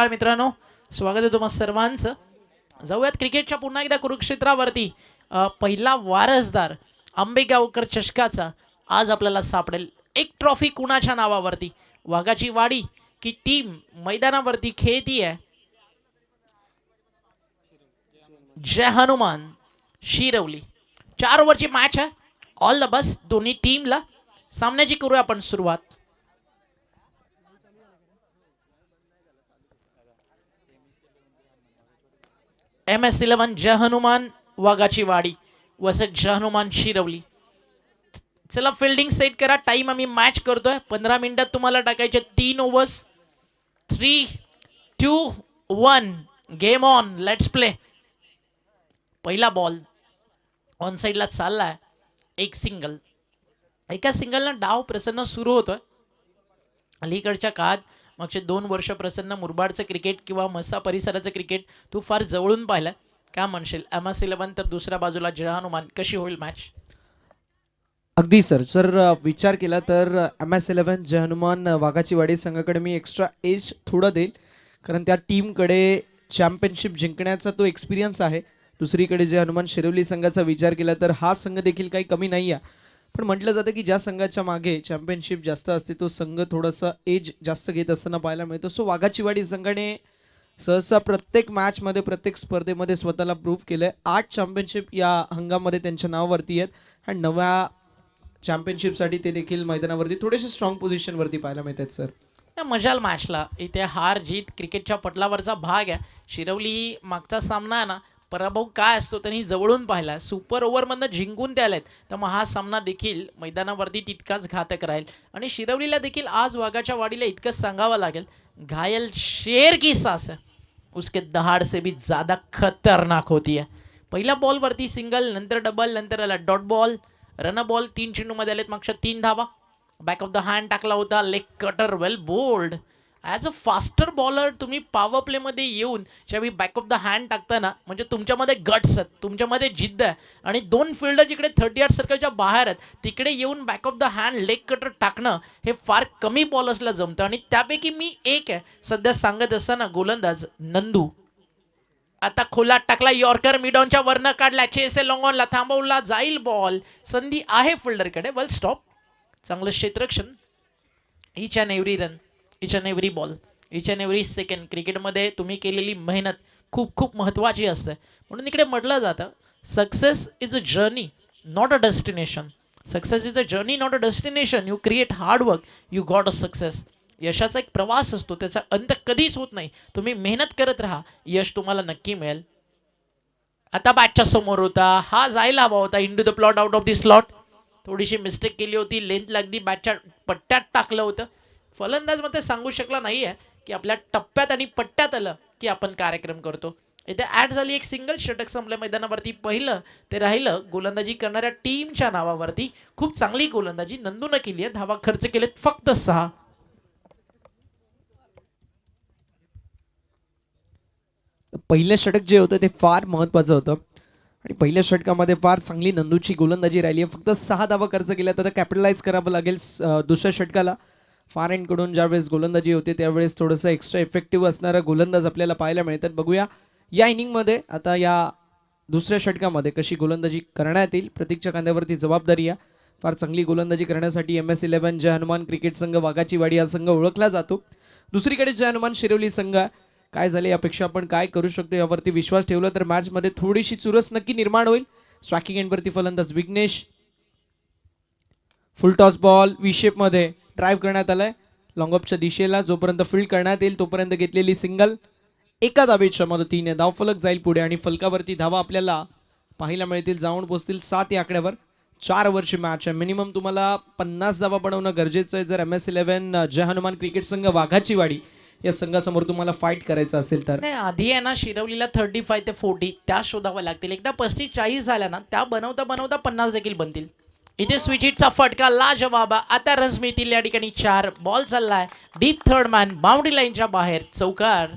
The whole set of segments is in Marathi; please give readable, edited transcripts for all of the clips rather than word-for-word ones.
मित्रांनो, स्वागत आहे तुम्हा सर्वांचं. जाऊयात क्रिकेटच्या पुन्हा एकदा कुरुक्षेत्रावरती. पहिला वारसदार आंबेगावकर चषकाचा आज आपल्याला सापडेल. एक ट्रॉफी कुणाच्या नावावरती? वाघाची वाडी की टीम मैदानावरती खेळती आहे? जय हनुमान शिरवली. 4 ओव्हरची मॅच आहे. ऑल द बेस्ट दोन्ही टीमला. सामन्याची करूया आपण सुरुवात. MS11 जय हनुमान वाघाची वाडी वसत जय हनुमान शिरवली. चला फिल्डिंग सेट करा. टाइम आम्ही मॅच करतोय. 15 मिनिटात तुम्हाला टाकायचे 3 overs. 3, 2, 1 game on. Let's play. पहिला बॉल ऑन साईडला चाललाय. एक सिंगल. एका सिंगलनं डाव प्रसन्न सुरू होतोय. अलीकडच्या काळात मागचे 2 वर्ष प्रसन्न मुरबाडचं क्रिकेट किंवा मस्सा परिसराचं क्रिकेट तू फार जवळून पाहिलं. काय म्हणशील? MS11 तर दुसऱ्या बाजूला जय हनुमान. कशी होईल मॅच? अगदी सर सर विचार केला तर MS11 जय हनुमान वाघाची वाडी संघाकडे मी एक्स्ट्रा एज थोडं देईल, कारण त्या टीमकडे चॅम्पियनशिप जिंकण्याचा तो एक्सपिरियन्स आहे. दुसरीकडे जय हनुमान शिरवली संघाचा विचार केला तर हा संघ देखील काही कमी नाही आहे. पण म्हटलं जातं की ज्या संघाच्या मागे चॅम्पियनशिप जास्त असते तो संघ थोडासा एज जास्त घेत असताना पाहायला मिळतो. सो वाघाची वाडी संघाने सहसा प्रत्येक मॅचमध्ये प्रत्येक स्पर्धेमध्ये स्वतःला प्रूव्ह केलंय. 8 चॅम्पियनशिप या हंगामध्ये त्यांच्या नावावरती आहेत आणि नव्या चॅम्पियनशिपसाठी ते देखील मैदानावरती थोडेसे स्ट्रॉंग पोझिशनवरती पाहायला मिळतात सर. त्या मजाल मॅचला इथे हार जीत क्रिकेटच्या पटलावरचा भाग आहे. शिरवली मागचा सामना आहे ना, पराभव काय असतो त्यांनी जवळून पाहिला. सुपर ओव्हरमधनं जिंकून ते आलेत. तर मग हा सामना देखील मैदानावरती तितकाच घातक राहील. आणि शिरवलीला देखील आज वाघाच्या वाडीला इतकंच सांगावं लागेल, घायल शेर की सास है उसके दहाड़ से भी ज़्यादा खतरनाक होती है. पहिल्या बॉलवरती सिंगल, नंतर डबल, नंतर आला डॉट बॉल, रन बॉल. 3 चेंडूमध्ये आलेत मागच्या 3 धावा. बॅक ऑफ द हँड टाकला होता. Leg cutter well bowled. As a faster bowler तुम्ही पॉवर प्लेमध्ये येऊन ज्यावेळी बॅक ऑफ द हँड टाकताना म्हणजे तुमच्यामध्ये गट्स आहेत, तुमच्यामध्ये जिद्द आहे. आणि 2 फिल्डर जिकडे 38 सर्कलच्या बाहेर आहेत तिकडे येऊन back of the hand leg cutter टाकणं हे फार कमी बॉलर्सला जमतं. आणि त्यापैकी मी एक आहे. सध्या सांगत असताना गोलंदाज नंदू. आता खोलात टाकला. यॉर्कर मिडॉनच्या वरनं काढला. चेसे लॉंगॉनला थांबवला जाईल बॉल. संधी आहे फिल्डरकडे. वेल स्टॉप. चांगलं क्षेत्ररक्षण. Each and every run, each and every ball, each and every second. क्रिकेटमध्ये तुम्ही केलेली मेहनत खूप खूप महत्त्वाची असते. म्हणून इकडे म्हटलं जातं success is a journey not a destination. Success is a journey not a destination. You create hard work, you got a success. यशाचा एक प्रवास असतो, त्याचा अंत कधीच होत नाही. तुम्ही मेहनत करत राहा, यश तुम्हाला नक्की मिळेल. आता बॅटच्या समोर होता. हा जायला हवा होता into the plot out of the slot. थोडीशी मिस्टेक केली होती. लेंथ लागली. बॅटच्या पट्ट्यात टाकलं होतं. फलंदाज मध्ये सांगू शकला नाही आहे की आपल्या टप्प्यात आणि पट्ट्यात आलं की आपण कार्यक्रम करतो. इथे ॲड झाली एक सिंगल. षटक संपल्या मैदानावरती. पहिलं ते राहिलं गोलंदाजी करणाऱ्या टीमच्या नावावरती. खूप चांगली गोलंदाजी नंदूनं केली आहे. धावा खर्च केलेत फक्त 6. पहिलं षटक जे होतं ते फार महत्त्वाचं होतं आणि पहिल्या षटकामध्ये फार चांगली नंदूची गोलंदाजी राहिली आहे. फक्त 6 धावा खर्च केल्या तर कॅपिटलाइज करावं लागेल. दुसऱ्या षटकाला फार एंडकडून ज्यावेळेस गोलंदाजी होते त्यावेळेस थोडंसं एक्स्ट्रा इफेक्टिव्ह असणारा गोलंदाज आपल्याला पाहायला मिळतात. बघूया या इनिंगमध्ये आता या दुसऱ्या षटकामध्ये कशी गोलंदाजी करण्यात येईल. प्रतीकच्या खांद्यावरती जबाबदारी आहे. फार चांगली गोलंदाजी करण्यासाठी MS11 जय हनुमान क्रिकेट संघ वाघाची वाडी हा संघ ओळखला जातो. दुसरीकडे जय हनुमान शिरवली संघ काय झाले यापेक्षा आपण काय करू शकतो यावरती विश्वास ठेवला तर मॅचमध्ये थोडीशी चुरस नक्की निर्माण होईल. स्ट्रायकिंग एंडवरती फलंदाज Vignesh. Full toss ball V शेपमध्ये ड्राईव्ह करण्यात आलाय लॉंग ऑफच्या दिशेला. जोपर्यंत फील्ड करण्यात येईल तोपर्यंत घेतलेली सिंगल. एका धावेच्या मदतीने धावफलक जाईल पुढे आणि फलकावरती धावा आपल्याला पाहायला मिळतील. जाऊन पोहोचतील 7 या आकड्यावर. 4 ओव्हरची मॅच आहे. मिनिमम तुम्हाला 50 धावा बनवणं गरजेचं आहे जर MS11 जय हनुमान क्रिकेट संघ वाघाची वाडी या संघासमोर तुम्हाला फाईट करायचं असेल तर. नाही, आधी आहे ना शिरवलीला 35 ते 40 त्या शोधाव्या लागतील. एकदा 35-40 झाल्या ना त्या बनवता बनवता 50 देखील बनतील. इथे स्विच हिटचा फटका लाजवाब. आता रन्स मिळतील या ठिकाणी 4. बॉल चाललाय डीप थर्ड मॅन बाउंड्री लाईनच्या बाहेर. चौकार.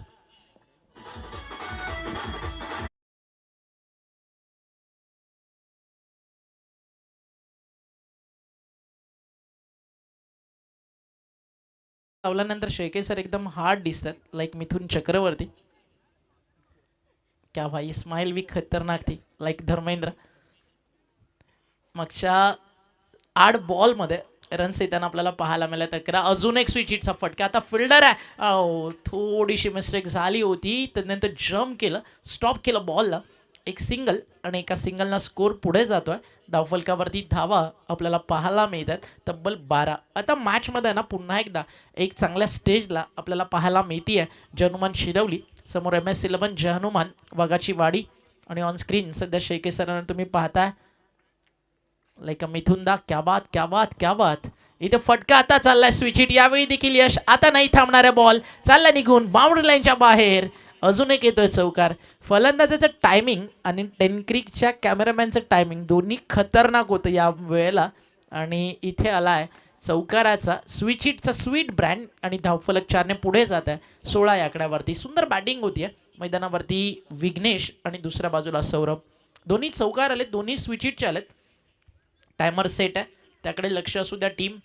लावल्यानंतर शेळके सर एकदम हार्ड दिसतात, लाईक मिथुन चक्रवर्ती. क्या भाई स्माइल भी खतरनाक थी, लाईक धर्मेंद्र. मागच्या 8 बॉलमध्ये रन्स येताना आपल्याला पाहायला मिळाले. तक्रा अजून एक स्विच हिटचा फटका. आता फिल्डर आहे, थोडीशी मिस्टेक झाली होती, त्यानंतर जम्प केलं, स्टॉप केलं बॉलला. एक सिंगल आणि एका सिंगलना स्कोर पुढे जातोय. धावफलकावरती धावा आपल्याला पाहायला मिळतात तब्बल 12. आता मॅचमध्ये ना पुन्हा एकदा एक चांगल्या स्टेजला आपल्याला पाहायला मिळते आहे. जनुमान शिरवली समोर MS11 जय हनुमान वाघाची वाडी. आणि ऑन स्क्रीन सध्या शेळके सरांना तुम्ही पाहताय लाईक मिथुन दा. क्या बात क्या बात क्या बात. इथे फटका आता चाललाय स्विच हिट. यावेळी देखील यश आता नाही थांबणाऱ्या. बॉल चालला निघून बाउंड्री लाईनच्या बाहेर. अजून एक येतोय चौकार. फलंदाजाचं टायमिंग आणि टेनक्रिकच्या कॅमेरामॅनचं टायमिंग दोन्ही खतरनाक होतं या वेळेला. आणि इथे आलाय चौकाराचा स्विच हिटचा स्वीट ब्रँड. आणि धावफलक 4ने पुढे जात आहे 16 या आकड्यावरती. सुंदर बॅटिंग होती आहे मैदानावरती. विघ्नेश आणि दुसऱ्या बाजूला सौरभ. दोन्ही चौकार आले, दोन्ही स्विच हिटचे आलेत. टायमर सेट आहे, त्याकडे लक्ष असू द्या team.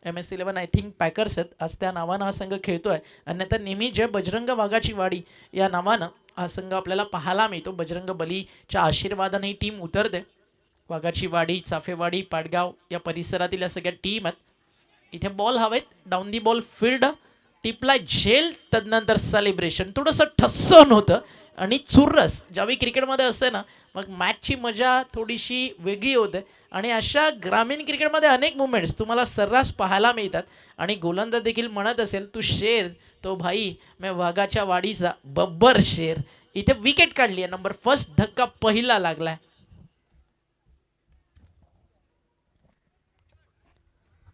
MS11 I think packers आहेत आज त्या नावानं हा संघ खेळतोय. अन्यथा नेहमी जय बजरंग वाघाची वाडी या नावानं हा संघ आपल्याला पाहायला मिळतो. बजरंग बलीच्या आशीर्वादाने ही टीम उतरते. वाघाची वाडी, चाफेवाडी, पाडगाव या परिसरातील या सगळ्या टीम आहेत. इथे बॉल हवेत. डाऊन दी बॉल फील्ड टिपला झेल. तदनंतर सेलिब्रेशन थोडंसं ठस्सन होतं आणि चुर्रस ज्यावेळी क्रिकेटमध्ये असते ना मग मॅचची मजा थोडीशी वेगळी होते. आणि अशा ग्रामीण क्रिकेटमध्ये अनेक मुवमेंट्स तुम्हाला सर्रास पाहायला मिळतात. आणि गोलंदाज देखील म्हणत असेल तू शेर तो भाई मैं वाघाच्या वाडीचा बब्बर शेर. इथे विकेट काढली आहे. नंबर फर्स्ट धक्का पहिला लागलाय.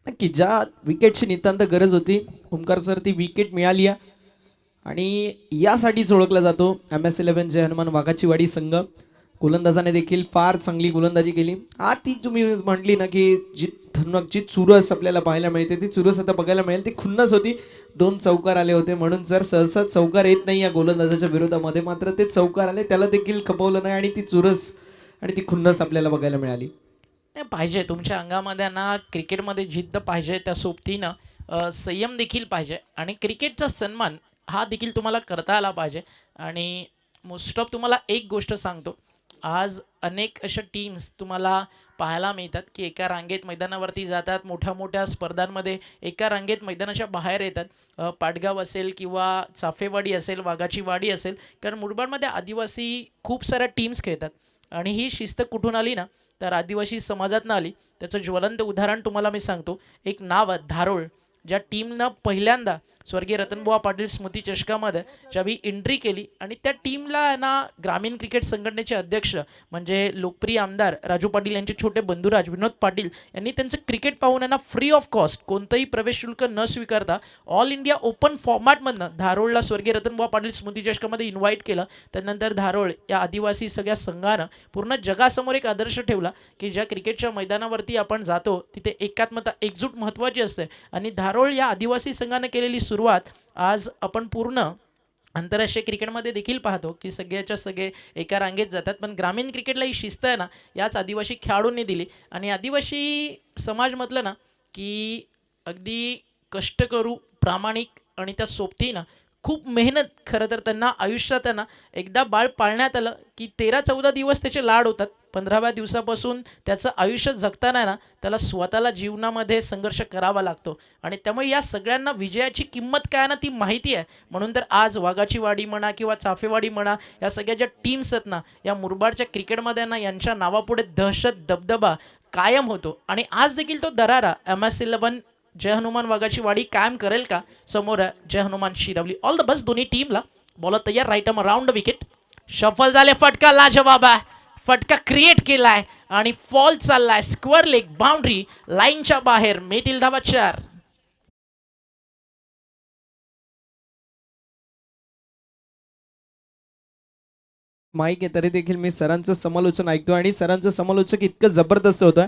नक्की ज्या विकेटची नितांत गरज होती ओमकार सर ती विकेट मिळाली आहे. आणि यासाठीच ओळखला जातो MS11 जय हनुमान वाघाची वाडी संघ. गोलंदाजाने देखील फार चांगली गोलंदाजी केली. ती तुम्ही म्हटली ना की जी धनवागची चुरस आपल्याला पाहायला मिळते ती चुरस आता बघायला मिळेल. ती खुन्नस होती. 2 चौकार आले होते म्हणून जर सहसा चौकार येत नाही या गोलंदाजाच्या विरोधामध्ये, मात्र ते चौकार आले त्याला देखील खपवलं नाही आणि ती चुरस आणि ती खुन्नस आपल्याला बघायला मिळाली. नाही पाहिजे तुमच्या अंगामध्ये ना क्रिकेटमध्ये जिद्द पाहिजे, त्या सोबतीनं संयम देखील पाहिजे. आणि क्रिकेटचा सन्मान हा देखील तुम्हाला करता आला पाहिजे. आणि मोस्ट ऑफ तुम्हाला एक गोष्ट सांगतो, आज अनेक अशा टीम्स तुम्हाला पाहायला मिळतात की एका रांगेत मैदानावरती जातात, मोठ्या मोठ्या स्पर्धांमध्ये एका रांगेत मैदानाच्या बाहेर येतात. पाटगाव असेल किंवा चाफेवाडी असेल, वाघाची वाडी असेल, कारण मुरबाडमध्ये आदिवासी खूप साऱ्या टीम्स खेळतात. आणि ही शिस्त कुठून आली ना तर आदिवासी समाजातनं आली. त्याचं ज्वलंत उदाहरण तुम्हाला मी सांगतो. एक नाव आहे धारोळ, ज्या टीमनं पहिल्यांदा स्वर्गीय रतनबुवा पाटील स्मृती चषकामध्ये ज्यावेळी एंट्री केली. आणि त्या टीमला ना ग्रामीण क्रिकेट संघटनेचे अध्यक्ष म्हणजे लोकप्रिय आमदार राजू पाटील यांचे छोटे बंधुराज विनोद पाटील यांनी त्यांचं क्रिकेट पाहून यांना फ्री ऑफ कॉस्ट कोणतंही प्रवेश शुल्क न स्वीकारता ऑल इंडिया ओपन फॉर्मॅटमधनं धारोळला स्वर्गीय रतनबुवा पाटील स्मृती चषकामध्ये इन्व्हाइट केलं. त्यानंतर धारोळ या आदिवासी सगळ्या संघानं पूर्ण जगासमोर एक आदर्श ठेवला की ज्या क्रिकेटच्या मैदानावरती आपण जातो तिथे एकात्मता एकजूट महत्त्वाची असते. आणि धारोळ या आदिवासी संघानं केलेली सुरुवात आज आपण पूर्ण आंतरराष्ट्रीय क्रिकेटमध्ये देखील पाहतो की सगळ्याच्या सगळे एका रांगेत जातात. पण ग्रामीण क्रिकेटला ही शिस्त आहे ना याच आदिवासी खेळाडूंनी दिली. आणि आदिवासी समाज म्हटलं ना की अगदी कष्ट करू, प्रामाणिक आणि त्या सोबतीनं खूप मेहनत. खरं तर त्यांना आयुष्यात त्यांना एकदा बाळ पाळण्यात आलं की 13-14 दिवस त्याचे लाड होतात. 15व्या दिवसापासून त्याचं आयुष्य जगताना ना त्याला स्वतःला जीवनामध्ये संघर्ष करावा लागतो. आणि त्यामुळे या सगळ्यांना विजयाची किंमत काय ना ती माहिती आहे. म्हणून तर आज वाघाची वाडी म्हणा किंवा चाफेवाडी म्हणा या सगळ्या ज्या टीम्स आहेत ना या मुरबाडच्या क्रिकेटमध्ये ना यांच्या नावापुढे दहशत दबदबा कायम होतो. आणि आज देखील तो दरारा MS11 जय हनुमान वाघाची वाडी कायम करेल का? समोर Jai Hanuman Shirwali. All the best दोन्ही टीमला. बॉलर तयार, right arm around wicket. Shuffle झाले, फटका लाजवाब आहे. फटका क्रिएट केलाय आणि फॉल चाललाय. स्क्वेअर लेग बाउंड्री लाईनच्या बाहेर. मिळतील धावा 4. माईक आहे तरी देखील मी सरांचं समालोचन ऐकतो आणि सरांचं समालोचक इतकं जबरदस्त होतं.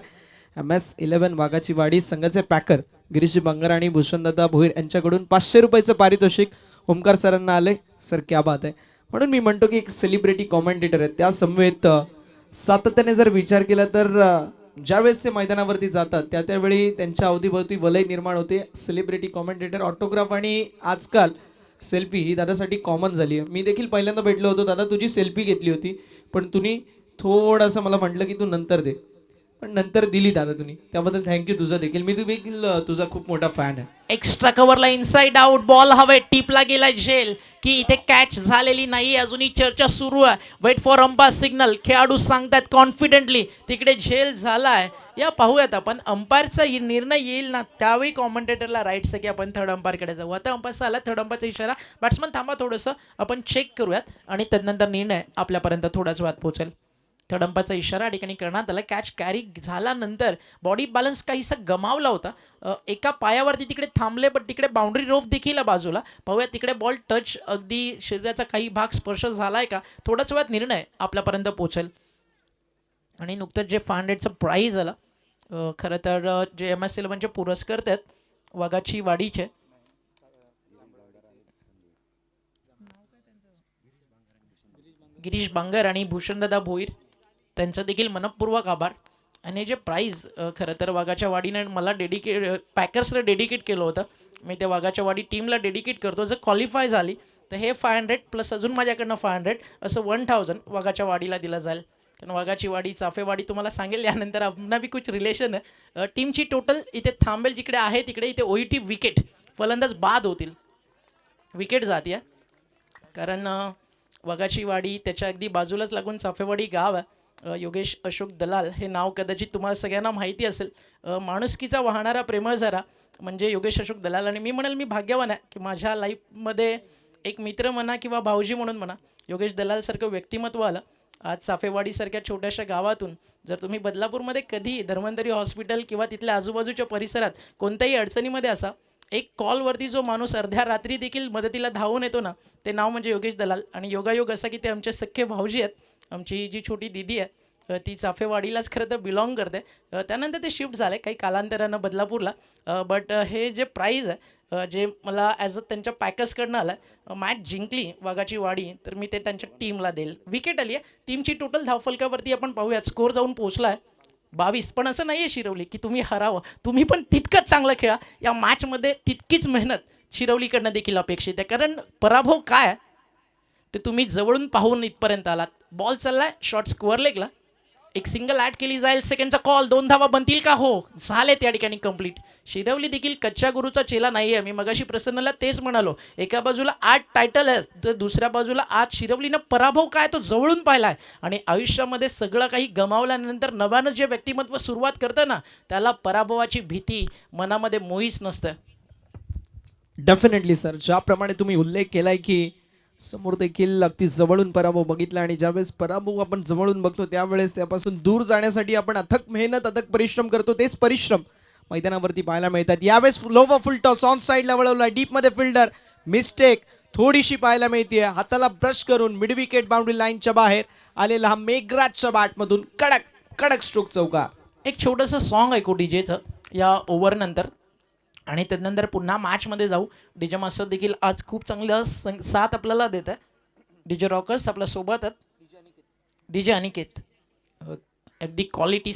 MS11 वाघाची वाडी संघाचे पॅकर गिरीश बंगार आणि भूषणदादा भोईर यांच्याकडून 500 रुपयाचं पारितोषिक ओमकार सरांना आले. सर क्या बात आहे. म्हणून मी म्हणतो की एक सेलिब्रिटी कॉमेंटेटर आहे त्या समवेत सातत्याने जर विचार केला तर ज्यावेळेस ते मैदानावरती जातात त्यावेळी त्यांच्या अवतीभोवती वलय निर्माण होते. सेलिब्रिटी, कॉमेंटेटर, ऑटोग्राफ आणि आजकाल सेल्फी ही दादासाठी कॉमन झाली आहे. मी देखील पहिल्यांदा भेटलो होतो, दादा तुझी सेल्फी घेतली होती, पण तुम्ही थोडंसं मला म्हटलं की तू नंतर दे, पण नंतर दिली दादा तुम्ही, त्याबद्दल थँक्यू तुझं देखील. मी देखील तुझा खूप मोठा फॅन आहे. एक्स्ट्रा कव्हरला इनसाइड आउट बॉल हवे, टिपला गेला झेल की इथे कॅच झालेली नाही. अजूनही चर्चा सुरू आहे. Wait for umpire signal. खेळाडू सांगतात कॉन्फिडेंटली तिकडे झेल झालाय. या पाहूयात आपण अंपायरचा निर्णय येईल ना त्यावेळी कॉमेंटेटरला राईट्स आहे की आपण थर्ड अंपायरकडे जाऊ. आता अंपायरचा आला थर्ड अंपायरचा इशारा. बॅट्समन थांबा थोडंसं आपण चेक करूयात आणि त्यानंतर निर्णय आपल्यापर्यंत थोड्याच वेळात पोहोचेल. थर्ड अंपायरचा इशारा या ठिकाणी करण्यात आला. कॅच कॅरी झाल्यानंतर बॉडी बॅलन्स काहीसा गमावला होता. एका पायावरती तिकडे थांबले पण तिकडे बाउंड्री रोफ देखील बाजूला. पाहूया तिकडे बॉल टच अगदी शरीराचा काही भाग स्पर्श झालाय का. थोड्याच वेळात निर्णय आपल्यापर्यंत पोहोचेल. आणि नुकतंच जे 500चं प्राईज आला खरं तर जे MS11चे पुरस्कार आहेत वाघाची वाडीचे गिरीश बांगर आणि भूषणदादा भोईर त्यांचं देखील मनपूर्वक आभार. आणि जे प्राईज खरं तर वाघाच्या वाडीने मला पॅकर्सला डेडिकेट केलं होतं. मी त्या वाघाच्या वाडी टीमला डेडिकेट करतो. जर क्वालिफाय झाली तर हे 500 प्लस अजून माझ्याकडनं 500 असं 1000 वाघाच्या वाडीला दिलं जाईल. कारण वाघाची वाडी चाफेवाडी तुम्हाला सांगेल यानंतर आपणा बी कुछ रिलेशन आहे. टीमची टोटल इथे थांबेल जिकडे आहे तिकडे इथे OET विकेट फलंदाज बाद होतील. विकेट जाते कारण वाघाची वाडी त्याच्या अगदी बाजूलाच लागून चाफेवाडी गाव आहे. योगेश अशोक दलाल हे नाव कदाचित तुम्हाला सगळ्यांना माहिती असेल. माणुसकीचा वाहणारा प्रेमळ जरा म्हणजे योगेश अशोक दलाल. आणि मी म्हणेल मी भाग्यवान आहे की माझ्या लाईफमध्ये एक मित्र म्हणा किंवा भाऊजी म्हणून म्हणा योगेश दलालसारखं व्यक्तिमत्व आलं. आज चाफेवाडीसारख्या छोट्याशा गावातून जर तुम्ही बदलापूरमध्ये कधी धर्मंतरी हॉस्पिटल किंवा तिथल्या आजूबाजूच्या परिसरात कोणत्याही अडचणीमध्ये असा एक कॉलवरती जो माणूस अर्ध्या रात्री देखील मदतीला धावून येतो ना ते नाव म्हणजे योगेश दलाल. आणि योगायोग असा की ते आमचे सख्खे भाऊजी आहेत. आमची जी छोटी दिदी आहे ती चाफेवाडीलाच खरं तर बिलॉंग करते. त्यानंतर ते शिफ्ट झाले काही कालांतरानं बदलापूरला. बट हे जे प्राईज आहे जे मला ॲज अ त्यांच्या पॅकर्सकडनं आलं आहे. मॅच जिंकली वाघाची वाडी तर मी ते त्यांच्या टीमला देईल. विकेट आली आहे. टीमची टोटल धावफलकावरती आपण पाहूयात स्कोर जाऊन पोहोचला आहे 22. पण असं नाही आहे शिरवली की तुम्ही हरावं. तुम्ही पण तितकंच चांगलं खेळा. या मॅचमध्ये तितकीच मेहनत शिरवलीकडनं देखील अपेक्षित आहे. कारण पराभव काय आहे ते तुम्ही जवळून पाहून इथपर्यंत आलात. बॉल चाललाय शॉर्ट स्क्वेअर लेगला. एक सिंगल ॲड केली जाईल. सेकंडचा कॉल 2 धावा बनतील का. हो झाले त्या ठिकाणी कंप्लीट. शिरवली देखील कच्च्या गुरुचा चेला नाही आहे. मी मगाशी प्रसन्नला तेच म्हणालो. एका बाजूला 8 टायटल आहे तर दुसऱ्या बाजूला आज शिरवलीनं पराभव काय तो जवळून पाहिला आहे. आणि आयुष्यामध्ये सगळं काही गमावल्यानंतर नव्यानं जे व्यक्तिमत्व सुरुवात करतं ना त्याला पराभवाची भीती मनामध्ये मोहीच नसतं. डेफिनेटली सर, ज्याप्रमाणे तुम्ही उल्लेख केलाय की समोर देखील अगदी जवळून पराभव बघितला आणि ज्यावेळेस पराभव आपण जवळून बघतो त्यावेळेस त्यापासून दूर जाण्यासाठी आपण अथक मेहनत अथक परिश्रम करतो. तेच परिश्रम मैदानावरती पाहायला मिळतात. यावेळेस लोवर फुल टॉस ऑन साईडला वळवला. डीपमध्ये फिल्डर मिस्टेक थोडीशी पाहायला मिळते. हाताला ब्रश करून मिड विकेट बाउंड्री लाईनच्या बाहेर आलेला हा मेघराजच्या बॅटमधून कडक कडक स्ट्रोक चौकार. एक छोटंसं सॉन्ग ऐकू डीजेचं या ओव्हरनंतर आणि त्यानंतर पुन्हा मॅचमध्ये जाऊ. डीजे मास्टर देखील आज खूप चांगलं साथ आपल्याला देत आहे. डीजे रॉकर्स आपल्यासोबत आहेत. डीजे अनिकेत अगदी क्वालिटी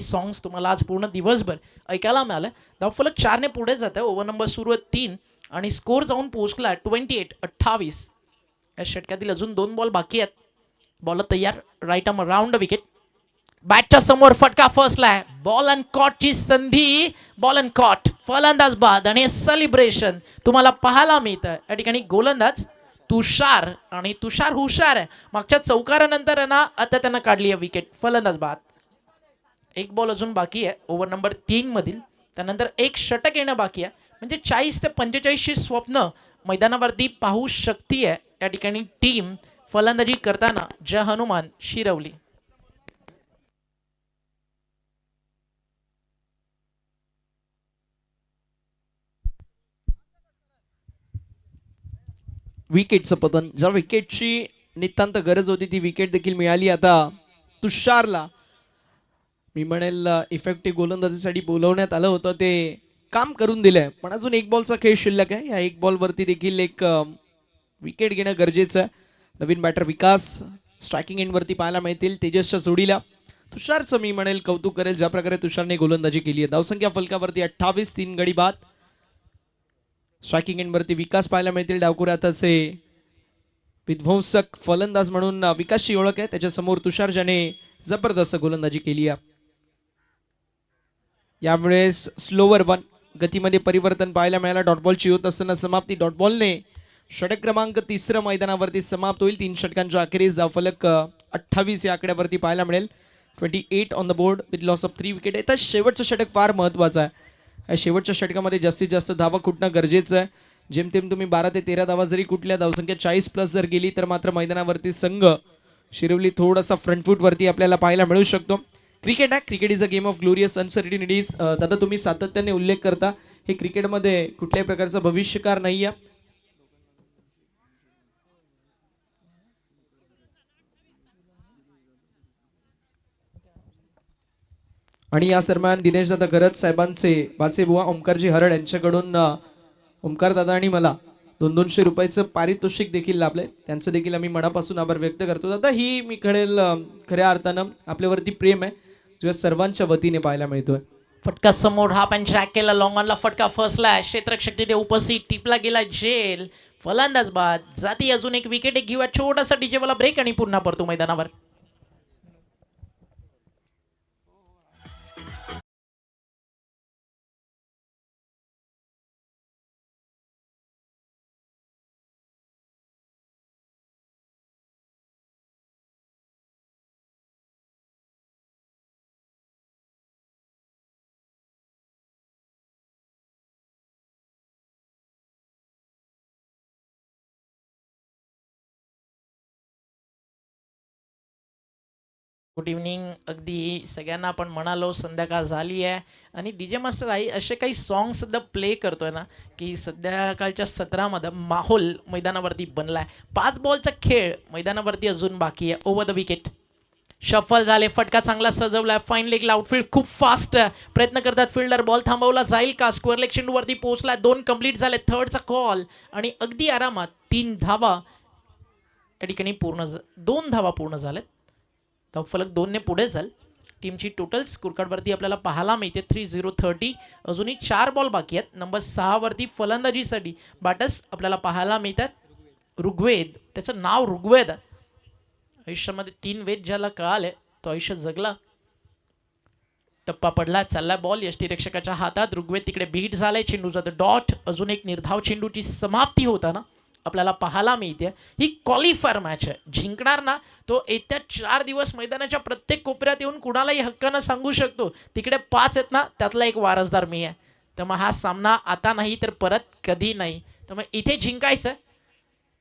सॉंग्स तुम्हाला आज पूर्ण दिवसभर ऐकायला मिळालं. धावफलक 4ने पुढे जात आहे. ओव्हर नंबर सुरू आहे 3 आणि स्कोर जाऊन पोहोचला 28. या षटकातील अजून 2 बॉल बाकी आहेत. बॉल तयार. Right arm round wicket. बॅटच्या समोर फटका फसलाय. बॉल अँड कॉटची संधी. बॉल अँड कॉट फलंदाज बाद आणि सेलिब्रेशन तुम्हाला पाहायला मिळतं. या ठिकाणी गोलंदाज तुषार आणि तुषार हुशार आहे. मागच्या चौकारानंतर ना आता त्यांना काढली आहे विकेट. फलंदाज बाद. एक बॉल अजून बाकी आहे ओव्हर नंबर 3 मधील. त्यानंतर एक षटक येणं बाकी आहे. म्हणजे 40 ते 45ची स्वप्न मैदानावरती पाहू शकते आहे या ठिकाणी टीम फलंदाजी करताना. जय हनुमान शिरवली. विकेटचं पतन. ज्या विकेटची नितांत गरज होती ती विकेट देखील मिळाली आता तुषारला. मी म्हणेल इफेक्टिव्ह गोलंदाजीसाठी बोलवण्यात आलं होतं ते काम करून दिलंय. पण अजून एक बॉलचा खेळ शिल्लक आहे. या एक बॉलवरती देखील एक विकेट घेणं गरजेचं आहे. नवीन बॅटर विकास स्ट्रायकिंग एंडवरती पाहायला मिळतील तेजसच्या जोडीला. तुषारचं मी म्हणेल कौतुक करेल ज्या प्रकारे तुषारने गोलंदाजी केली आहे. धावसंख्या फलकावरती 28, 3 गडी बाद. स्ट्रायकिंग एंडवरती विकास पाहायला मिळतील. डावकुऱ्यात असे विध्वंसक फलंदाज म्हणून विकासची ओळख आहे. त्याच्यासमोर तुषार ज्याने जबरदस्त गोलंदाजी केली आहे. यावेळेस स्लोवर वन गतीमध्ये परिवर्तन पाहायला मिळाला. डॉटबॉलची होत असताना समाप्ती डॉटबॉलने षटक क्रमांक 3 मैदानावरती समाप्त होईल. 3 षटकांच्या अखेरीस धावफलक 28 या आकड्यावरती पाहायला मिळेल. 28 on the board with loss of 3 wicket. तर शेवटचं षटक फार महत्त्वाचं आहे. या शेवटच्या षटकामध्ये जास्तीत जास्त धावा कुठणं गरजेचं आहे. जेमतेम तुम्ही 12 ते 13 धावा जरी कुठल्या धावसंख्या 40+ जर गेली तर मात्र मैदानावरती संघ शिरवली थोडासा फ्रंट फूटवरती आपल्याला पाहायला मिळू शकतो. क्रिकेट आहे. Cricket is a game of glorious uncertainties. दादा तुम्ही सातत्याने उल्लेख करता हे क्रिकेटमध्ये कुठल्याही प्रकारचं भविष्यकार नाही आहे. आणि याच दरम्यान दिनेश दादा गरज साहेबांचे बाचेबुवा ओमकारजी हरड यांच्याकडून ओमकार दादा आणि मला 200 रुपयाचं पारितोषिक देखील लाभले. त्यांचं देखील आम्ही मनापासून आभार व्यक्त करतो. दादा ही मी कळेल खऱ्या अर्थानं आपल्यावरती प्रेम आहे जो सर्वांच्या वतीने पाहायला मिळतोय. फटका समोर हा पण ट्रॅक केला. लॉंग ऑनला फटका फसला. क्षेत्ररक्षक तिथे उपस्थित. टिपला गेला जेल. फलंदाज बाद. जाती अजून एक विकेट घेऊया. छोटासा डीजे वाला ब्रेक आणि पुन्हा परतो मैदानावर. Good evening. अगदी सगळ्यांना आपण म्हणालो संध्याकाळ झाली आहे आणि डी जे मास्टर आई असे काही सॉन्ग सध्या प्ले करतोय ना की संध्याकाळच्या सत्रामध्ये माहोल मैदानावरती बनला आहे. 5 बॉलचा खेळ मैदानावरती अजून बाकी आहे. ओव्हर द विकेट शफल झाले. फटका चांगला सजवला. फाईन लेगला आउटफील्ड खूप फास्ट प्रयत्न करतात फिल्डर. बॉल थांबवला जाईल का. स्क्वेअर लेग चेंडूवरती पोहोचला. 2 कंप्लीट झाले. थर्डचा कॉल आणि अगदी आरामात 3 धावा या ठिकाणी पूर्ण 2 धावा पूर्ण झाल्यात. फलक 2 ने पुढे जाल. टीमची टोटल स्कोरकार्डवरती आपल्याला पाहायला मिळते 30-30. अजूनही 4 बॉल बाकी आहेत. नंबर 6 वरती फलंदाजीसाठी बॅटर्स आपल्याला पाहायला मिळतात. ऋग्वेद, त्याचं नाव ऋग्वेद. आयुष्यामध्ये 3 वेद ज्याला कळाले तो आयुष्य जगला. टप्पा पडला. चालला बॉल यष्टीरक्षकाच्या हातात. ऋग्वेद तिकडे बीट झालाय. चेंडूचा डॉट. अजून एक निर्धाव चेंडूची समाप्ती होताना आपल्याला पाहायला मिळते. ही क्वालिफायर मॅच आहे. जिंकणार ना तो येत्या 4 दिवस मैदानाच्या प्रत्येक कोपऱ्यात येऊन कुणालाही हक्कानं सांगू शकतो तिकडे 5 आहेत ना त्यातला एक वारसदार मी आहे. तर मग हा सामना आता नाही तर परत कधी नाही. तर मग इथे जिंकायचं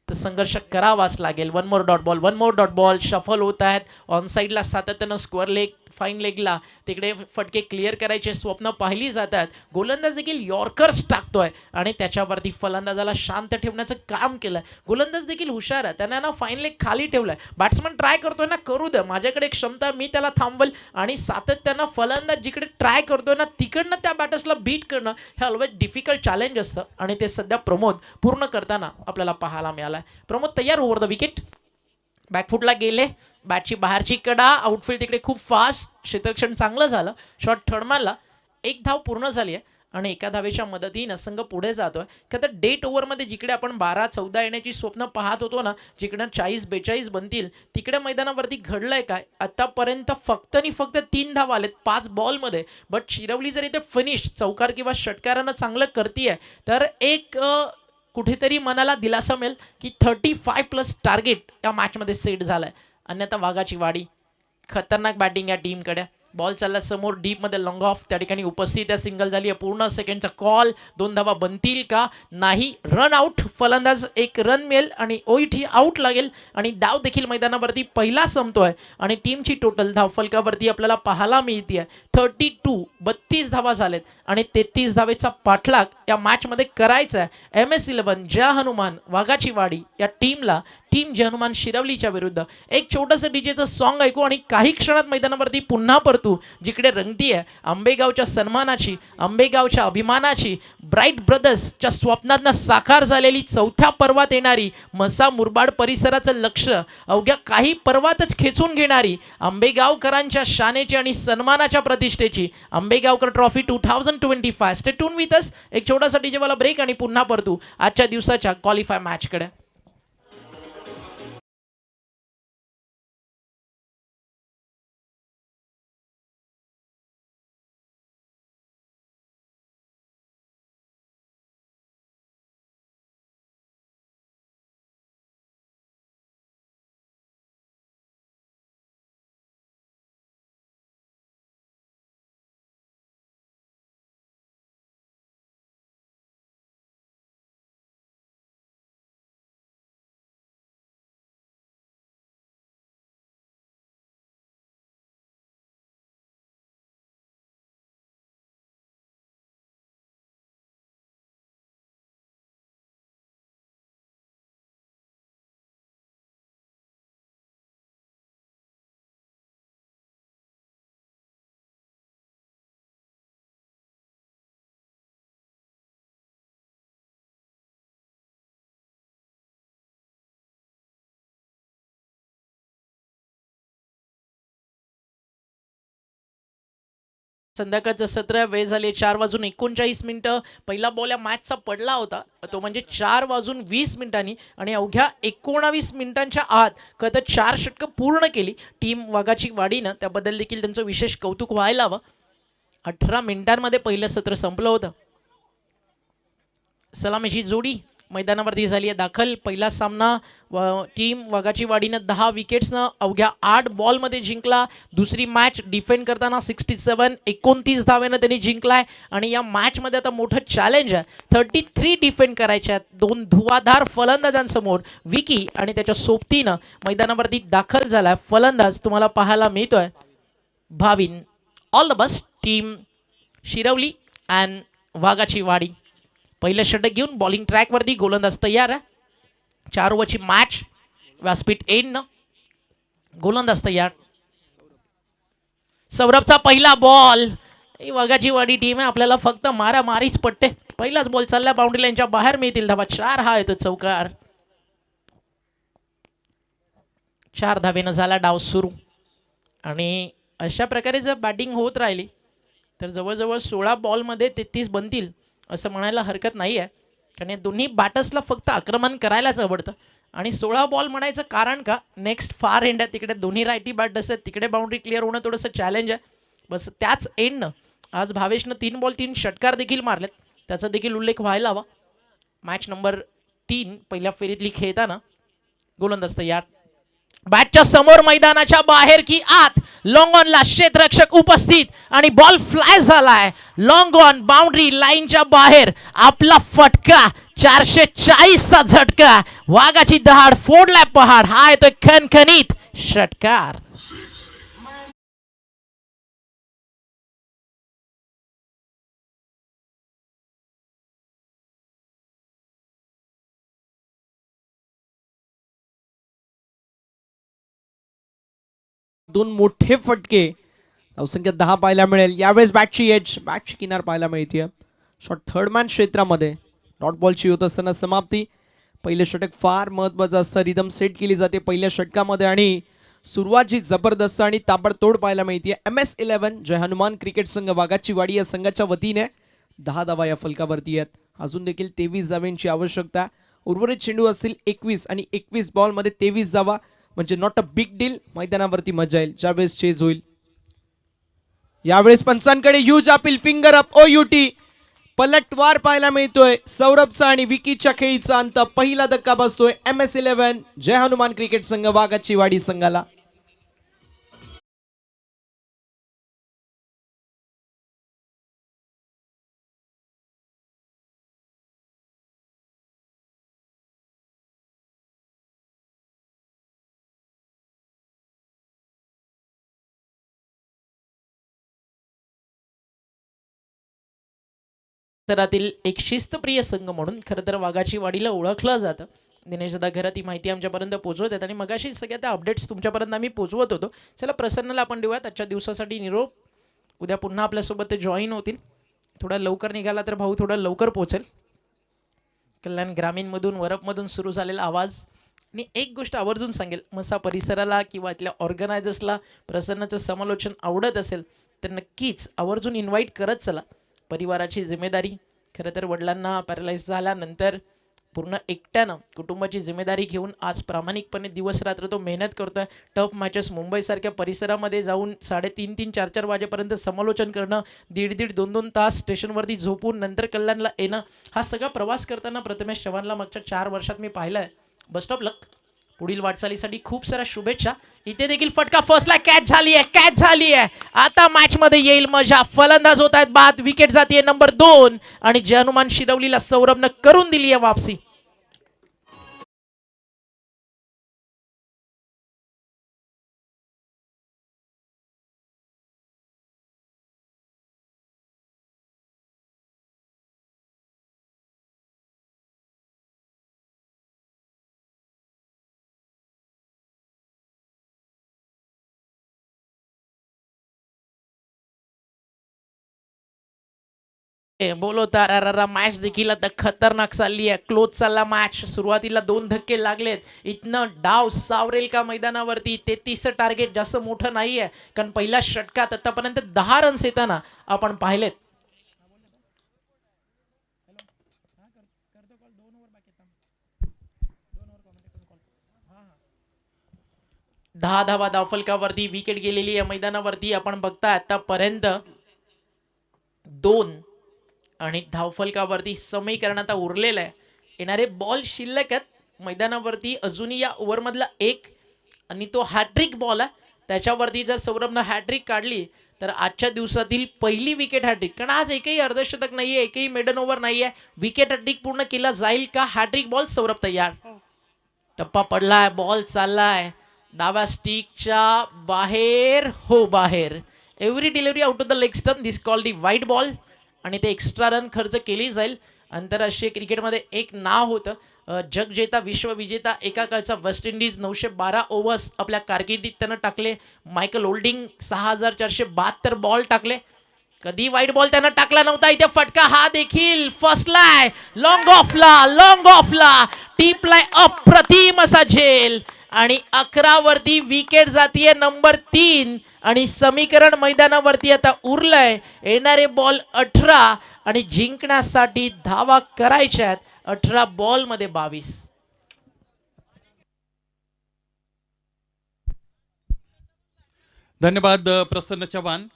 तर संघर्ष करावाच लागेल. 1 मोर डॉट बॉल. 1 मोर डॉट बॉल. शफल होत आहेत. ऑन साईडला सातत्यानं स्क्वेअर लेग फाईन लेगला तिकडे फटके क्लिअर करायचे स्वप्न पाहिली जातात. गोलंदाज देखील यॉर्कर्स टाकतोय आणि त्याच्यावरती फलंदाजाला शांत ठेवण्याचं काम केलंय. गोलंदाज देखील हुशार आहे. त्याने ना फाईन लेग खाली ठेवलाय. बॅट्समन ट्राय करतोय ना करू द्या. माझ्याकडे एक क्षमता मी त्याला थांबवल आणि सातत्यानं फलंदाज जिकडे ट्राय करतोय ना तिकडनं त्या बॅटर्सला बीट करणं हे ऑलवेज डिफिकल्ट चॅलेंज असतं आणि ते सध्या प्रमोद पूर्ण करताना आपल्याला पाहायला मिळालं. प्रमोद तयार. Over the wicket. बॅकफुटला गेले. बॅटची बाहेरची कडा. आउटफील्ड तिकडे खूप फास्ट. क्षेत्ररक्षण चांगलं झालं. शॉट थर्ड मारला. 1 धाव पूर्ण झाली आहे आणि एका धावेच्या मदतीनं संघ पुढे जातोय. का तर डेट ओव्हरमध्ये जिकडे आपण 12-14 येण्याची स्वप्न पाहत होतो ना जिकडे 40-42 बनतील तिकडे मैदानावरती घडलंय काय. आतापर्यंत फक्त 3 धावा आलेत 5 बॉलमध्ये. बट शिरवली जर इथे फिनिश चौकार किंवा षटकारानं चांगलं करतीये तर एक कुठेतरी मनाला दिलासा मिळेल की 35+ टार्गेट या मॅचमध्ये सेट झालाय. अन्यथा वाघाची वाडी. खतरनाक बॅटिंग या टीमकडे. बॉल चालला समोर डीपमध्ये लॉंग ऑफ त्या ठिकाणी उपस्थित आहे. सिंगल झाली आहे. पूर्ण सेकंडचा कॉल. 2 धावा बनतील का नाही. Run out. फलंदाज 1 रन मिळेल आणि ओईटी आउट लागेल आणि डाव देखील मैदानावरती पहिला संपतोय आणि टीमची टोटल धाव फलकावरती आपल्याला पाहायला मिळते 32 धावा झालेत आणि 33 धावेचा पाठलाग या मॅचमध्ये करायचा आहे. MS11 ज्या हनुमान वाघाची वाडी या टीमला टीम जय हनुमान शिरवलीच्या विरुद्ध. एक छोटंसं डीजेचं सॉन्ग ऐकू आणि काही क्षणात मैदानावरती पुन्हा परतू, जिकडे रंगती आहे आंबेगावच्या सन्मानाची, आंबेगावच्या अभिमानाची, ब्राईट ब्रदर्सच्या स्वप्नातनं साकार झालेली, चौथ्या पर्वात येणारी, मसा मुरबाड परिसराचं लक्ष अवघ्या काही पर्वातच खेचून घेणारी, आंबेगावकरांच्या शानेची आणि सन्मानाच्या प्रतिष्ठेची Ambegaonkar trophy 2025. Stay tune with us. एक छोटासा डीजेवाला ब्रेक आणि पुन्हा परतू आजच्या दिवसाच्या क्वालिफाय मॅचकडे. संध्याकाळचं सत्र वेळ झाले 4:39. पहिला बॉल या मॅचचा पडला होता, तो म्हणजे 4:20 आणि अवघ्या 19 मिनिटांच्या आत कदाचित 4 षटकं पूर्ण केली टीम वाघाची वाडीनं. त्याबद्दल देखील त्यांचं विशेष कौतुक व्हायला हवं. 18 मिनिटांमध्ये पहिलं सत्र संपलं होतं. सलामीची जोडी मैदानावरती झाली आहे दाखल. पहिला सामना टीम वाघाची वाडीनं 10 विकेट्सनं अवघ्या 8 बॉलमध्ये जिंकला. दुसरी मॅच डिफेंड करताना 29 धाव्यानं त्यांनी जिंकलाय. आणि या मॅचमध्ये आता मोठं चॅलेंज आहे. 33 डिफेंड करायच्या आहेत 2 धुवाधार फलंदाजांसमोर. विकी आणि त्याच्या सोबतीनं मैदानावरती दाखल झालाय फलंदाज तुम्हाला पाहायला मिळतोय भाविन. All the best team Shirwali and वाघाची वाडी. पहिलं षटक घेऊन बॉलिंग ट्रॅकवरती गोलंदाज तयार आहे. 4 ओव्हरची मॅच, व्यासपीठ एंडनं. गोलंदाज तयार. सौरभचा पहिला बॉल. ही वाघाची वाडी टीम आहे, आपल्याला फक्त मारामारीच पडते. पहिलाच बॉल चालला बाउंड्री लाईनच्या बाहेर मिळतील धावा. 4 हा येतो चौकार. 4 धावेनं झाला डाव सुरू. आणि अशा प्रकारे जर बॅटिंग होत राहिली तर जवळजवळ 16 बॉलमध्ये 33 बनतील असं म्हणायला हरकत नाही आहे. कारण या दोन्ही बॅटर्सला फक्त आक्रमण करायलाच आवडतं. आणि 16 बॉल म्हणायचं कारण का, नेक्स्ट फार एंड आहे तिकडे, दोन्ही रायटी बॅटर्स आहेत तिकडे. बाउंड्री क्लिअर होणं थोडंसं चॅलेंज आहे. बस त्याच एंडनं आज भावेशनं 3 बॉल 3 षटकार देखील मारलेत, त्याचा देखील उल्लेख व्हायला हवा. मॅच नंबर 3 पहिल्या फेरीतली खेळताना. गोलंदाज तयार. बॅटच्या समोर मैदानाच्या बाहेर की आत. लॉंग ऑनला क्षेत्ररक्षक उपस्थित आणि बॉल फ्लाय झालाय लॉंग ऑन बाउंड्री लाईनच्या बाहेर. आपला फटका 440चा झटका. वाघाची दहाड फोडलाय पहाड. हा येतोय खणखणीत षटकार. दोन मोठे फटके, धावसंख्या 10 पाहायला मिळेल. यावेळेस बॅटची एज, बॅटची किनार पाहायला मिळते. शॉट थर्ड मॅन क्षेत्रामध्ये डॉट बॉलची होत असताना समाप्ती. पहिलं षटक फार महत्त्वाचं असतं. रिदम सेट केली जाते पहिल्या षटकामध्ये आणि सुरुवात जबरदस्त आणि ताबडतोड पाहायला मिळते. MS11 जय हनुमान क्रिकेट संघ वाघाची वाडी या संघाच्या वतीने 10 धावा या फलकावरती आहेत. अजून देखील 23 धावांची आवश्यकता. उर्वरित चेंडू असतील 21 आणि 21 बॉलमध्ये 23 धावा म्हणजे नॉट अ बिग डील. मैदानावरती मजा येईल ज्यावेळेस चेज होईल. यावेळेस पंचांकडे huge appeal, finger up OUT. पलटवार पाहायला मिळतोय. सौरभचा आणि विकीच्या खेळीचा अंत. पहिला धक्का बसतोय MS11 जय हनुमान क्रिकेट संघ वाघाची वाडी संघाला. परिसरातील एक शिस्तप्रिय संघ म्हणून खरं तर वाघाची वाडीला ओळखलं जातं. दिनेश दादा घरात ही माहिती आमच्यापर्यंत पोहोचवत आहेत आणि मगाशी सगळ्या त्या अपडेट्स तुमच्यापर्यंत आम्ही पोहोचवत होतो. चला प्रसन्नला आपण देऊयात आजच्या दिवसासाठी निरोप. उद्या पुन्हा आपल्यासोबत ते जॉईन होतील. थोडा लवकर निघाला तर भाऊ थोडा लवकर पोहोचेल. कल्याण ग्रामीणमधून वरपमधून सुरू झालेला आवाज. आणि एक गोष्ट आवर्जून सांगेल, मसा परिसराला किंवा इथल्या ऑर्गनायझर्सला प्रसन्नाचं समालोचन आवडत असेल तर नक्कीच आवर्जून इन्व्हाइट करत चला. परिवाराची जिम्मेदारी, खरं तर वडिलांना पॅरालाइज झाल्यानंतर पूर्ण एकट्यानं कुटुंबाची जिम्मेदारी घेऊन आज प्रामाणिकपणे दिवस रात्र तो मेहनत करतोय. टफ मॅचेस मुंबईसारख्या परिसरामध्ये जाऊन 3:30 4:00 वाजेपर्यंत समालोचन करणं, 1.5 2 तास स्टेशनवरती झोपून नंतर कल्याणला येणं, हा सगळा प्रवास करताना प्रथमेश चव्हाणला मागच्या 4 वर्षात मी पाहिलं आहे. बेस्ट ऑफ लक. पुढील वाटचालीसाठी खूप साऱ्या शुभेच्छा. इथे देखील फटका फर्स्टला कॅच झाली आहे. आता मॅच मध्ये येईल मजा. फलंदाज होत आहेत बाद. विकेट जातीये नंबर 2 आणि जय हनुमान शिरवलीला सौरभनं करून दिली आहे वापसी. बोलो तारारा. मॅच देखील आता खतरनाक चालली आहे. क्लोज चालला मॅच. सुरुवातीला 2 धक्के लागलेत. इथनं डाव सावरेल का मैदानावरती? 33चं टार्गेट जास्त मोठं नाही आहे, कारण पहिल्या षटकात आतापर्यंत 10 रन्स येताना आपण पाहिलेत. दहा धावा धावफलकावरती. विकेट गेलेली आहे मैदानावरती. आपण बघता आतापर्यंत 2 आणि धावफलकावरती समीकरण आता उरलेलं आहे. येणारे बॉल शिल्लक आहेत मैदानावरती. अजूनही या ओव्हरमधला 1 आणि तो हॅट्रिक बॉल आहे. त्याच्यावरती जर सौरभनं हॅट्रिक काढली तर आजच्या दिवसातील पहिली विकेट हॅट्रिक. कारण आज एकही अर्धशतक नाही आहे, एकही मेडन ओव्हर नाही आहे. विकेट हॅट्रिक पूर्ण केला जाईल का? Hat trick ball. सौरभ तयार. टप्पा पडलाय. बॉल चाललाय डाव्या स्टिकच्या बाहेर. हो, बाहेर. Every delivery out of the leg stump. This call the wide ball. आणि ते एक्स्ट्रा रन खर्च केली जाईल. आंतरराष्ट्रीय क्रिकेटमध्ये एक नाव होतं, जगजेता विश्वविजेता एका काळचा वेस्ट इंडिज. 912 ओव्हर्स आपल्या कारकिर्दीत त्यानं टाकले. मायकल ओल्डिंग 6472 बॉल टाकले. कधी वाईट बॉल त्यानं टाकला नव्हता. इथे फटका हा देखील फसलाय. लॉंग ऑफला टीपलाय अप्रतिम असा झेल. आणि 11 वरती विकेट जातीये नंबर 3 आणि समीकरण मैदानावरती आता उरलंय. येणारे बॉल 18 आणि जिंकण्यासाठी धावा करायच्या आहेत. 18 बॉल मध्ये 22. धन्यवाद प्रसन्न चव्हाण.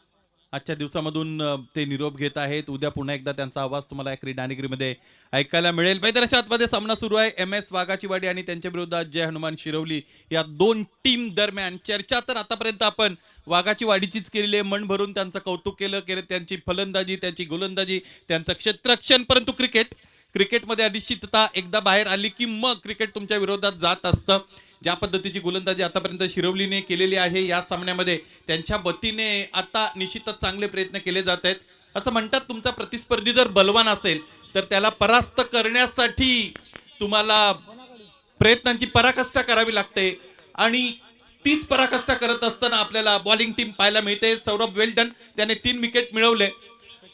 आजच्या दिवसामधून ते निरोप घेत आहेत. उद्या पुन्हा एकदा त्यांचा आवाज तुम्हाला या क्रीडानिगरीमध्ये ऐकायला मिळेल. मैदानाच्या आतमध्ये सामना सुरू आहे. MS वाघाचीवाडी आणि त्यांच्या विरोधात जय हनुमान शिरवली या 2 टीम दरम्यान. चर्चा तर आतापर्यंत आपण वाघाचीवाडीचीच केलेली आहे. मन भरून त्यांचं कौतुक केलं. त्यांची फलंदाजी, त्यांची गोलंदाजी, त्यांचं क्षेत्ररक्षण. परंतु क्रिकेटमध्ये अनिश्चितता एकदा बाहेर आली की मग क्रिकेट तुमच्या विरोधात जात असतं. ज्या पद्धतीची गोलंदाजी आतापर्यंत शिरवलीने केलेली आहे या सामन्यामध्ये, त्यांच्या वतीने आता निश्चितच चांगले प्रयत्न केले जात आहेत. असं म्हणतात तुमचा प्रतिस्पर्धी जर बलवान असेल तर त्याला परास्त करण्यासाठी तुम्हाला प्रयत्नांची पराकाष्ठा करावी लागते आणि तीच पराकाष्ठा करत असताना आपल्याला बॉलिंग टीम पाहायला मिळते. सौरभ वेल्डन त्याने 3 विकेट मिळवले.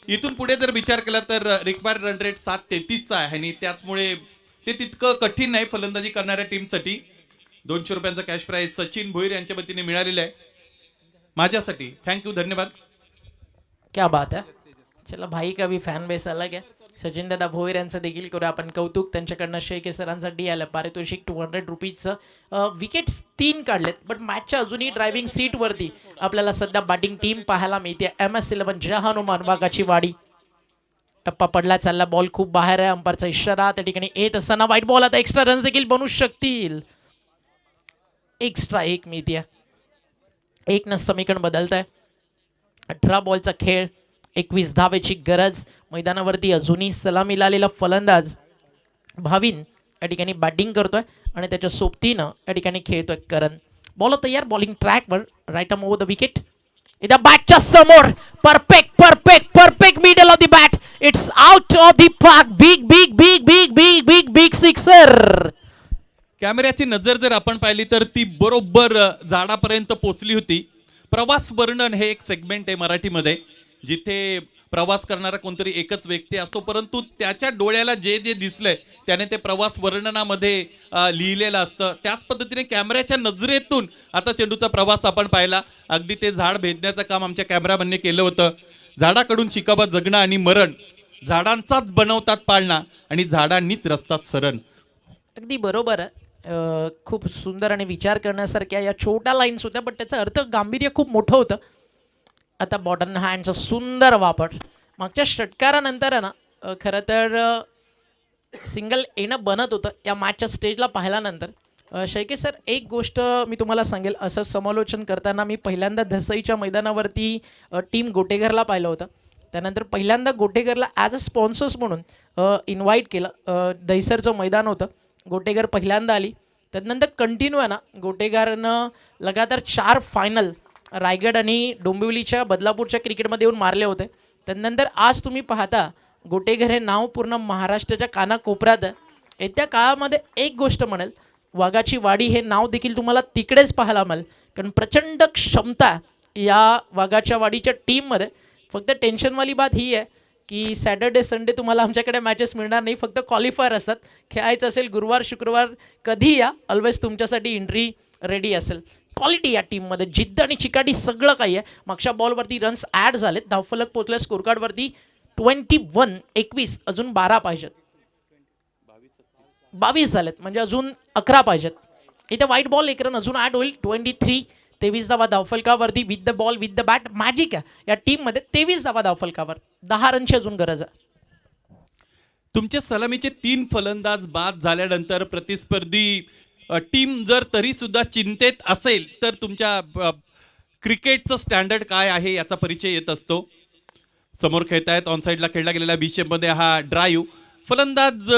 इथून पुढे जर विचार केला तर रिक्वायर्ड रन रेट 7.33 आहे आणि त्याचमुळे ते तितकं कठीण नाही फलंदाजी करणाऱ्या टीमसाठी. 200 रुपयांचा कॅश प्राइज सचिन भोईर यांच्या वतीने मिळालेला आहे माझ्यासाठी. थँक्यू, धन्यवाद. क्या बात है. चला भाई का भी फॅन बेस अलग है. सचिन दादा भोईर यांचं देखील करू आपण कौतुक. त्यांच्याकडनं शेख सरांसाठी आलं पारितोषिक 200 रुपीजचं. विकेट्स 3 काढलेत, बट मॅचच्या अजूनही ड्रायव्हिंग सीटवरती आपल्याला सध्या बॅटिंग टीम पाहायला मिळते. MS11 जय हनुमान वाघाचीवाडी. टप्पा पडला, चालला बॉल खूप बाहेर आहे. अंपायरचा इशारा त्या ठिकाणी येत असताना वाईट बॉल. आता एक्स्ट्रा रन्स देखील बनू शकतील. एक्स्ट्रा 1 मिळते. 1 न समीकरण बदलत आहे. 18 बॉलचा खेळ, 21 धावेची गरज. मैदानावरती अजूनही सलामी आलेला फलंदाज भाविन या ठिकाणी बॅटिंग करतोय आणि त्याच्या सोबतीनं या ठिकाणी खेळतोय करण. बॉल तयार. बॉलिंग ट्रॅकवर. Right arm over the wicket. इथं बॅटच्या समोर perfect middle of the bat. It's out of the park. Big sixer. कॅमेऱ्याची नजर जर आपण पाहिली तर ती बरोबर झाडापर्यंत पोचली होती. प्रवास वर्णन हे एक सेगमेंट आहे मराठीमध्ये, जिथे प्रवास करणारा कोणतरी एकच व्यक्ती असतो, परंतु त्याच्या डोळ्याला जे जे दिसलंय त्याने ते प्रवास वर्णनामध्ये लिहिलेलं असतं. त्याच पद्धतीने कॅमेऱ्याच्या नजरेतून आता चेंडूचा प्रवास आपण पाहिला. अगदी ते झाड भेदण्याचं काम आमच्या कॅमेरामॅनने केलं होतं. झाडाकडून शिकावं जगणं आणि मरण, झाडांचाच बनवतात पाळणा आणि झाडांनीच रस्तात सरण. अगदी बरोबर आहे. खूप सुंदर आणि विचार करण्यासारख्या या छोट्या लाईन्स होत्या, पण त्याचं अर्थ गांभीर्य खूप मोठं होतं. आता बॉटन हँडचा सुंदर वापर मागच्या षटकारानंतर आहे ना, खरं तर सिंगल येणं बनत होतं या मॅचच्या स्टेजला पाहिल्यानंतर. शेळके सर, एक गोष्ट मी तुम्हाला सांगेल, असं समालोचन करताना मी पहिल्यांदा धसईच्या मैदानावरती टीम गोटेघरला पाहिलं होतं. त्यानंतर पहिल्यांदा गोटेघरला ॲज अ स्पॉन्सर्स म्हणून इन्व्हाइट केलं. दहिसरचं मैदान होतं, गोटेघर पहिल्यांदा आली. त्यानंतर कंटिन्यू आहे ना, गोटेघरनं लगातार 4 फायनल रायगड आणि डोंबिवलीच्या बदलापूरच्या क्रिकेटमध्ये येऊन मारले होते. त्यानंतर आज तुम्ही पाहता गोटेघर हे नाव पूर्ण महाराष्ट्राच्या कानाकोपऱ्यात आहे. येत्या काळामध्ये एक गोष्ट म्हणेल, वाघाची वाडी हे नाव देखील तुम्हाला तिकडेच पाहायला मिळेल, कारण प्रचंड क्षमता या वाघाच्या वाडीच्या टीममध्ये. फक्त टेन्शनवाली बात ही आहे की सॅटर्डे संडे तुम्हाला आमच्याकडे मॅचेस मिळणार नाही, फक्त क्वालिफायर असतात. खेळायचं असेल गुरुवार शुक्रवार कधी या, ऑलवेज तुमच्यासाठी एंट्री रेडी असेल. क्वालिटी या टीममध्ये, जिद्द आणि चिकाटी सगळं काही आहे. मागच्या बॉलवरती रन्स ॲड झालेत, धावफलक पोचले, स्कोरकार्डवरती 21 अजून 12 पाहिजेत, 22 झालेत, म्हणजे अजून 11 पाहिजेत. इथे व्हाईट बॉल एक रन अजून ॲड होईल. 23 धावा धावफलकावरती with the ball with the bat. Magic आहे या टीममध्ये. 23 धावा धावफलकावर, 10 रनची अजून गरज आहे. तुमच्या सलामीचे 3 फलंदाज बाद झाल्यानंतर प्रतिस्पर्धी टीम जर तरी सुद्धा चिंतेत असेल तर तुमच्या क्रिकेटचं स्टँडर्ड काय आहे याचा परिचय येत असतो. समोर खेळतायत ऑनसाईडला खेळला गेलेला बीशेपमध्ये हा ड्राईव्ह. फलंदाज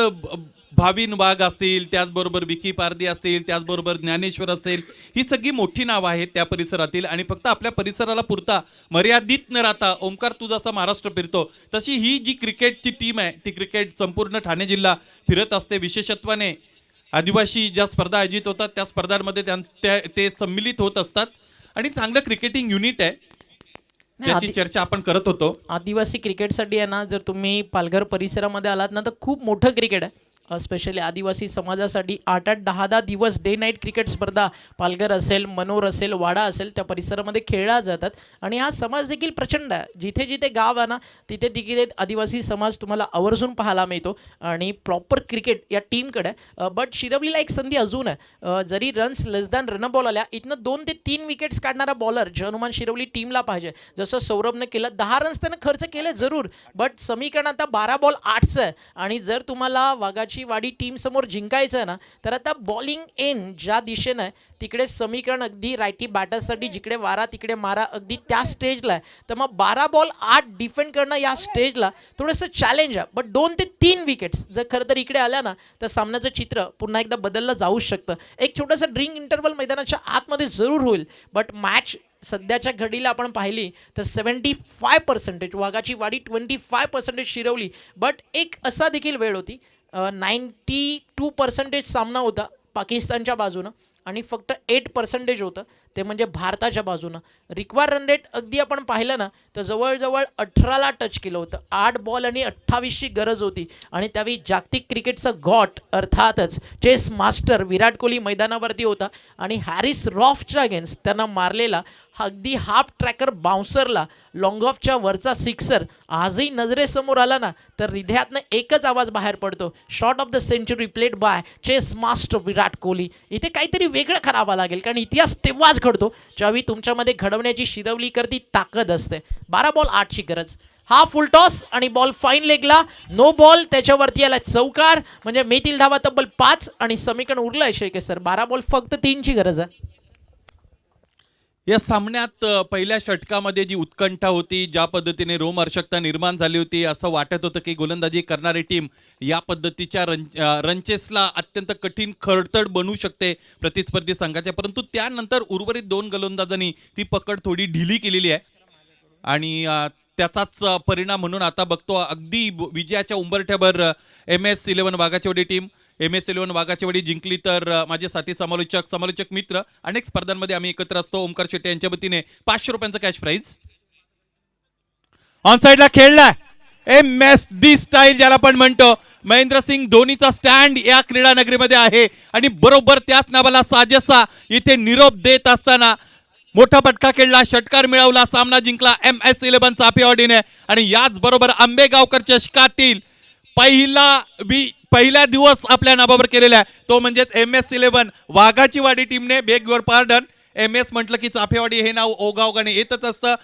भाविन वाघ असतील, त्याचबरोबर विकी पारदी असतील, त्याचबरोबर ज्ञानेश्वर असेल, ही सगळी मोठी नावं आहेत त्या परिसरातील. आणि फक्त आपल्या परिसराला पुरता मर्यादित न राहता, ओमकार तू जसा महाराष्ट्र फिरतो तशी ही जी क्रिकेटची टीम आहे ती क्रिकेट संपूर्ण ठाणे जिल्हा फिरत असते. विशेषत्वाने आदिवासी ज्या स्पर्धा आयोजित होतात त्या स्पर्धांमध्ये ते सम्मिलित होत असतात आणि चांगलं क्रिकेटिंग युनिट आहे, त्याची चर्चा आपण करत होतो. आदिवासी क्रिकेटसाठी आहे ना, जर तुम्ही पालघर परिसरामध्ये आलात ना तर खूप मोठं क्रिकेट आहे. स्पेशली आदिवासी समाजासाठी 8-8, 10-10 दिवस डे नाईट क्रिकेट स्पर्धा पालघर असेल, मनोर असेल, वाडा असेल त्या परिसरामध्ये खेळल्या जातात. आणि हा समाज देखील प्रचंड आहे. जिथे जिथे गाव आहे ना तिथे तिथे आदिवासी समाज तुम्हाला आवर्जून पाहायला मिळतो आणि प्रॉपर क्रिकेट या टीमकडे. बट शिरवलीला एक संधी अजून आहे. जरी रन्स लेस दॅन रन बॉल आल्या, इथनं 2 ते 3 विकेट्स काढणारा बॉलर हनुमान शिरवली टीमला पाहिजे. जसं सौरभनं केलं, 10 रन्स त्यानं खर्च केले जरूर, बट समीकरण आता 12 बॉल 8चं आहे. आणि जर तुम्हाला वाघाची वाडी टीम समोर जिंकायचं आहे ना तर आता बॉलिंग एंड ज्या दिशेनं आहे तिकडे समीकरण अगदी रायटी बॅटर्ससाठी जिकडे वारा तिकडे मारा अगदी त्या स्टेजला आहे. तर मग 12 बॉल 8 डिफेंड करणं या स्टेजला थोडंसं चॅलेंज आहे. बट 2 ते 3 विकेट्स जर खरं तर इकडे आल्या ना तर सामन्याचं चित्र पुन्हा एकदा बदललं जाऊ शकतं. एक छोटंसं ड्रिंक इंटरवल मैदानाच्या आतमध्ये जरूर होईल, बट मॅच सध्याच्या घडीला आपण पाहिली तर 75% वाघाची वाडी, 25% शिरवली. बट एक असा देखील वेळ होती 92% सामना होता पाकिस्तानच्या बाजूनं आणि फक्त 8% होतं ते म्हणजे भारताच्या बाजूनं. रिक्वायर रन रेट अगदी आपण पाहिलं ना तर जवळजवळ 18ला टच केलं होतं. 8 बॉल आणि 28ची गरज होती. आणि त्यावेळी जागतिक क्रिकेटचं गॉट अर्थातच चेस मास्टर विराट कोहली मैदानावरती होता आणि हॅरिस रॉफच्या अगेन्स्ट त्यांना मारलेला अगदी हाफ ट्रॅकर बाउन्सरला लॉंग ऑफच्या वरचा सिक्सर आजही नजरेसमोर आला ना तर हृदयातनं एकच आवाज बाहेर पडतो, shot of the century played by chase master Virat Kohli. इथे काहीतरी वेगळं करावं लागेल, कारण इतिहास तेव्हाच घडतो ज्यावेळी तुमच्यामध्ये घडवण्याची शिरवली करती ताकद असते. 12 बॉल 8ची गरज. हा फुल टॉस आणि बॉल फाईन लेगला, नो बॉल, त्याच्यावरती आला चौकार, म्हणजे मेतील धावा तब्बल 5 आणि समीकरण उरलंय शेळके सर. 12 बॉल फक्त 3ची गरज आहे. या सामन्यात पहिल्या षटकामध्ये जी उत्कंठा होती, ज्या पद्धतीने रोमहर्षकता निर्माण झाली होती, असं वाटत होतं की गोलंदाजी करणारी टीम या पद्धतीच्या रनचेसला अत्यंत कठीण खडतड बनवू शकते प्रतिस्पर्धी संघाच्या. परंतु त्यानंतर उर्वरित 2 गोलंदाजांनी ती पकड थोडी ढिली केलेली आहे आणि त्याचाच परिणाम म्हणून आता बघतो अगदी विजयाच्या उंबरठ्यावर MS11 वाघाची वाडी टीम. MS11 वाघाचीवाडी जिंकली तर माझे साथी समालोचक मित्र अनेक स्पर्धांमध्ये आम्ही एकत्र असतो. ओमकार शेट्टे यांच्या वतीने 500 रुपयांचं कॅश प्राइज. ऑन साइडला खेळलाय MSD स्टाईल ज्याला आपण म्हणतो. महेंद्रसिंग धोनीचा स्टँड या क्रीडा नगरीमध्ये आहे आणि बरोबर त्याच नावाला साजेसा इथे निरोप देत असताना मोठा फटका खेळला, षटकार मिळवला, सामना जिंकला MS11 चापेवाडीने. आणि याच बरोबर आंबेगावकर चषकातील पहिला दिवस आपल्या नावावर केलेला आहे तो म्हणजेच MS11 वाघाची वाडी टीमने. बेग युअर पार्डन, MS म्हटलं की चाफेवाडी हे नाव ओघाओघाने येतच असतं.